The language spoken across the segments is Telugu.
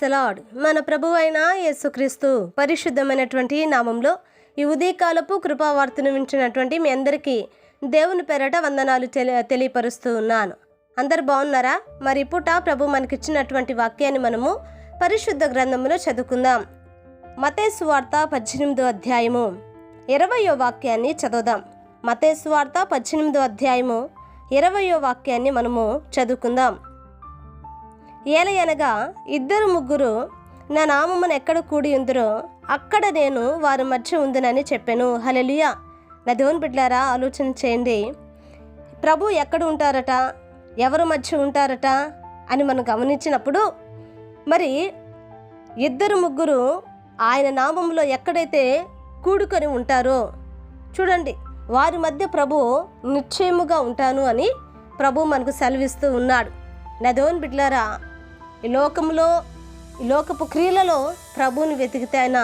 The lord. మన ప్రభువు అయిన యేసుక్రీస్తు పరిశుద్ధమైనటువంటి నామంలో ఈ ఉదయకాలపు కృపావార్తను వింటున్నటువంటి మీ అందరికీ దేవుని పేరట వందనాలు తెలియపరుస్తూ ఉన్నాను. అందరు బాగున్నారా? మరి పూట ప్రభు మనకిచ్చినటువంటి వాక్యాన్ని మనము పరిశుద్ధ గ్రంథంలో చదువుకుందాం. మత్తయి సువార్త 18వ అధ్యాయము 20వ వాక్యాన్ని చదువుదాం. మత్తయి సువార్త 18వ అధ్యాయము 20వ వాక్యాన్ని మనము చదువుకుందాం. ఏలయనగా ఇద్దరు ముగ్గురు నా నామమున ఎక్కడ కూడి ఉందరో అక్కడ నేను వారి మధ్య ఉందునని చెప్పాను. హల్లెలూయా. నా దేవుని బిడ్డలారా, ఆలోచన చేయండి. ప్రభు ఎక్కడ ఉంటారట, ఎవరి మధ్య ఉంటారట అని మనం గమనించినప్పుడు, మరి ఇద్దరు ముగ్గురు ఆయన నామంలో ఎక్కడైతే కూడుకొని ఉంటారో చూడండి, వారి మధ్య ప్రభు నిశ్చయముగా ఉంటాను అని ప్రభు మనకు సెలవిస్తూ ఉన్నాడు. నా దేవుని బిడ్డలారా, ఈ లోకపు క్రియలలో ప్రభువుని వెతికితే ఆయన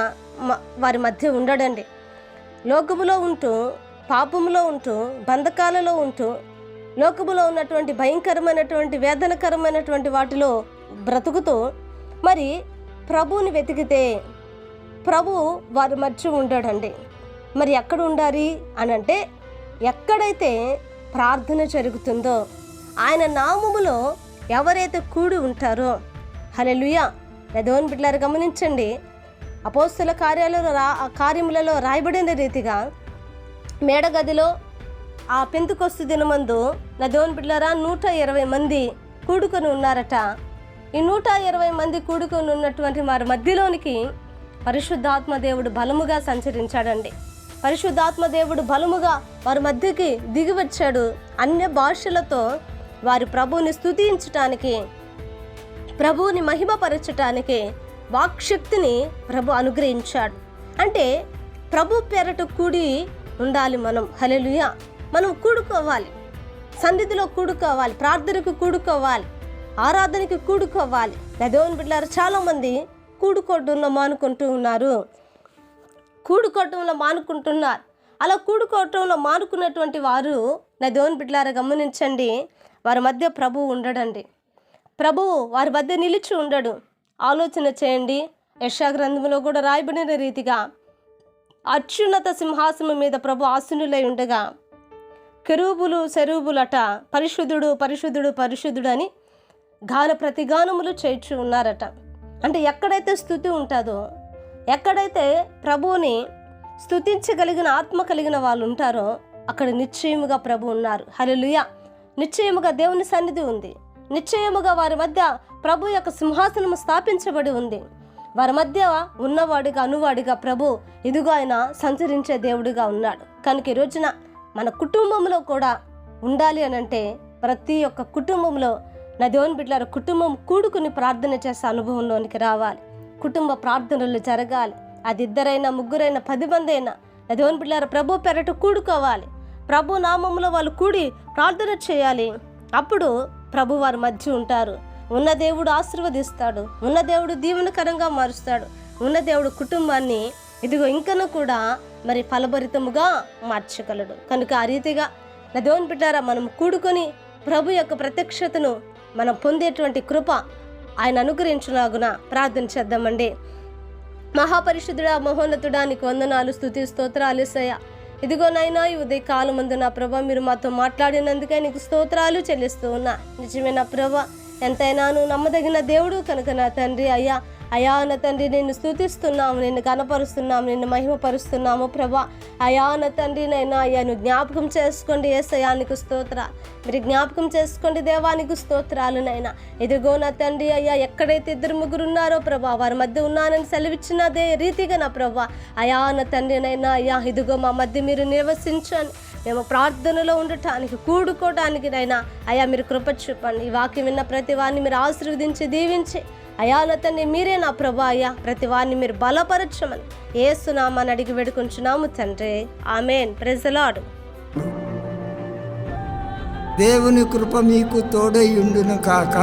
వారి మధ్య ఉండడండి. లోకములో ఉంటూ, పాపములో ఉంటూ, బంధకాలలో ఉంటూ, లోకములో ఉన్నటువంటి భయంకరమైనటువంటి వేదనకరమైనటువంటి వాటిలో బ్రతుకుతూ మరి ప్రభువుని వెతికితే ప్రభు వారి మధ్య ఉండడండి. మరి ఎక్కడ ఉండాలి అని అంటే, ఎక్కడైతే ప్రార్థన జరుగుతుందో, ఆయన నామములో ఎవరైతే కూడి ఉంటారో. హల్లెలూయా. దేవుని బిడ్డలారా, గమనించండి. అపోస్తల కార్యములలో రాయబడిన రీతిగా మేడగదిలో ఆ పెంతెకొస్తు దినమందు నా దేవుని బిడ్డలారా 120 మంది కూడుకొని ఉన్నారట. ఈ 120 మంది కూడుకొని ఉన్నటువంటి వారి మధ్యలోనికి పరిశుద్ధాత్మ దేవుడు బలముగా సంచరించాడండి. పరిశుద్ధాత్మ దేవుడు బలముగా వారి మధ్యకి దిగి వచ్చాడు. అన్య భాషలతో వారి ప్రభువుని స్తుతించటానికి, ప్రభువుని మహిమపరచటానికి వాక్శక్తిని ప్రభు అనుగ్రహించాడు. అంటే ప్రభు పేరట కూడి ఉండాలి మనం. హల్లెలూయా. మనం కూడుకోవాలి, సన్నిధిలో కూడుకోవాలి, ప్రార్థనకు కూడుకోవాలి, ఆరాధనకి కూడుకోవాలి. నా దేవుని బిడ్డలారా, చాలామంది కూడుకోవడంలో మానుకుంటున్నారు. అలా కూడుకోవటంలో మానుకున్నటువంటి వారు నా దేవుని బిడ్డలారా, గమనించండి, వారి మధ్య ప్రభువు ఉండడండి. ప్రభువు వారి మధ్య నిలిచి ఉండడు. ఆలోచన చేయండి. యెషయా గ్రంథంలో కూడా రాయబడిన రీతిగా అత్యున్నత సింహాసనం మీద ప్రభు ఆసీనులై ఉండగా కెరూబులు సెరూబులట పరిశుద్ధుడు పరిశుద్ధుడు పరిశుద్ధుడు అని గాన ప్రతిగానములు చేర్చి ఉన్నారట. అంటే ఎక్కడైతే స్తుతి ఉంటుందో, ఎక్కడైతే ప్రభువుని స్తుతించగలిగిన ఆత్మ కలిగిన వాళ్ళు ఉంటారో అక్కడ నిశ్చయముగా ప్రభు ఉన్నారు. హల్లెలూయా. నిశ్చయముగా దేవుని సన్నిధి ఉంది. నిశ్చయముగా వారి మధ్య ప్రభు యొక్క సింహాసనము స్థాపించబడి ఉంది. వారి మధ్య ఉన్నవాడిగా అనువాడిగా ప్రభు ఇదిగో ఆయన సంచరించే దేవుడిగా ఉన్నాడు. కనుక ఈ రోజున మన కుటుంబంలో కూడా ఉండాలి అని అంటే, ప్రతి ఒక్క కుటుంబంలో నా దేవుని బిడ్డలారా, కుటుంబం కూడుకుని ప్రార్థన చేసే అనుభవంలోనికి రావాలి. కుటుంబ ప్రార్థనలు జరగాలి. అది ఇద్దరైనా, ముగ్గురైనా, 10 మంది అయినా నా దేవుని బిడ్డలారా, ప్రభు పెరట కూడుకోవాలి. ప్రభు నామంలో వాళ్ళు కూడి ప్రార్థన చేయాలి. అప్పుడు ప్రభు వారి మధ్య ఉంటారు. ఉన్న దేవుడు ఆశీర్వదిస్తాడు. ఉన్న దేవుడు దీవెనకరంగా మారుస్తాడు. ఉన్న దేవుడు కుటుంబాన్ని ఇదిగో ఇంకనూ కూడా మరి ఫలభరితముగా మార్చగలడు. కనుక ఆ రీతిగా నా దేవుని బిడ్డారా, మనం కూడుకొని ప్రభు యొక్క ప్రత్యక్షతను మనం పొందేటువంటి కృప ఆయన అనుగ్రహించులాగున ప్రార్థన చేద్దామండి. మహాపరిశుద్ధుడా, మహోన్నతుడా, నీకు వందనాలు, స్తుతి స్తోత్రాలు యేసయ్యా. ఇదిగో నాయనా, ఈ ఉదయ కాలమందు నా ప్రభా మీరు మాతో మాట్లాడినందుకే నీకు స్తోత్రాలు చెల్లిస్తూ ఉన్నా. నిజమే నా ప్రభా, ఎంతైనా నువ్వు నమ్మదగిన దేవుడు కనుక నా తండ్రి, అయా నా తండ్రి, నిన్ను స్తుతిస్తున్నాము, నిన్ను కనపరుస్తున్నాము, నిన్ను మహిమపరుస్తున్నాము ప్రభా. అయా నా తండ్రి, నైనా అయ్యా నువ్వు జ్ఞాపకం చేసుకోండి యేసయ్యా, నీకు స్తోత్ర. మీరు జ్ఞాపకం చేసుకోండి దేవానికి స్తోత్రాలు నైనా. ఇదిగో నా తండ్రి, అయ్యా ఎక్కడైతే ఇద్దరు ముగ్గురు ఉన్నారో ప్రభా వారి మధ్య ఉన్నానని సెలవిచ్చినదే రీతిగా నా ప్రభా, అయా నా తండ్రి నైనా అయ్యా ఇదిగో మా మధ్య మీరు నివసించండి. మేము ప్రార్థనలో ఉండటానికి, కూడుకోవడానికి నైనా అయ్యా మీరు కృప చూపండి. ఈ వాక్యం విన్న ప్రతి వారిని మీరు ఆశీర్వదించి దీవించి అయా నా తండ్రి, మీరే నా ప్రభా అయ్యా ప్రతి వారిని మీరు బలపరచమని యేసు నామమున అడిగి వేడుకుంటున్నాము తండ్రి. ఆమేన్. Praise the Lord. దేవుని కృప మీకు తోడై ఉండును కాక.